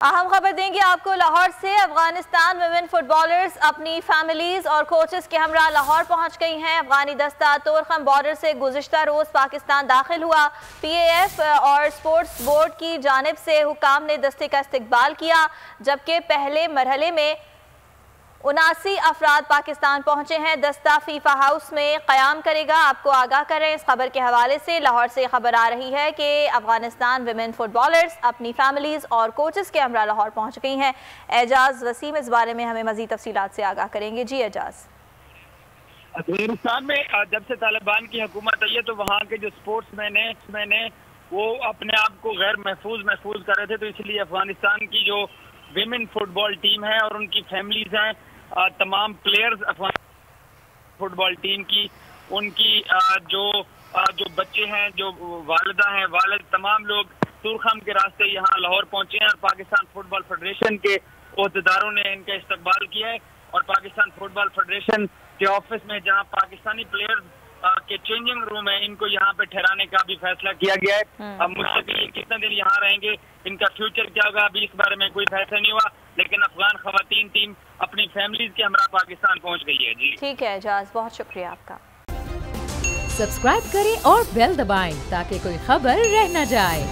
अहम खबर देंगे आपको लाहौर से। अफगानिस्तान वुमेन फुटबॉलर्स अपनी फैमिलीज और कोचेस के हमरा लाहौर पहुंच गई हैं। अफगानी दस्ता तोरखम बॉर्डर से गुज़िश्ता रोज़ पाकिस्तान दाखिल हुआ। PAF और स्पोर्ट्स बोर्ड की जानिब से हुकाम ने दस्ते का इस्तकबाल किया, जबकि पहले मरहले में 79 अफराद पाकिस्तान पहुंचे हैं। दस्ता फीफा हाउस में क़याम करेगा। आपको आगाह करें इस खबर के हवाले से। लाहौर से खबर आ रही है कि अफगानिस्तान विमेन फुटबॉलर्स अपनी फैमिलीज़ और कोचेस के हमरा लाहौर पहुंच गई हैं। एजाज वसीम इस बारे में हमें मज़ीद तफसीलात से आगाह करेंगे। जी एजाज। अफगानिस्तान में जब से तालिबान की हुकूमत आई है तो वहाँ के जो स्पोर्ट्समैन है वो अपने आप को गैर महफूज कर रहे थे, तो इसलिए अफगानिस्तान की जो विमेन फुटबॉल टीम है और उनकी फैमिलीज हैं, तमाम प्लेयर्स अफगान फुटबॉल टीम की, उनकी जो बच्चे हैं, जो वालिदा हैं, वालिद, तमाम लोग तुरखम के रास्ते यहाँ लाहौर पहुंचे हैं और पाकिस्तान फुटबॉल फेडरेशन के ओहदेदारों ने इनका इस्तकबाल किया है। और पाकिस्तान फुटबॉल फेडरेशन के ऑफिस में जहाँ पाकिस्तानी प्लेयर्स के चेंजिंग रूम है, इनको यहाँ पे ठहराने का भी फैसला किया गया है। अब मुस्तकिल कितने दिन यहाँ रहेंगे, इनका फ्यूचर क्या होगा, अभी इस बारे में कोई फैसला नहीं हुआ, लेकिन अफगान खवातीन टीम अपनी फैमिलीज के हमरा पाकिस्तान पहुँच गई है। जी ठीक है एजाज, बहुत शुक्रिया आपका। सब्सक्राइब करें और बेल दबाएं ताकि कोई खबर रह न जाए।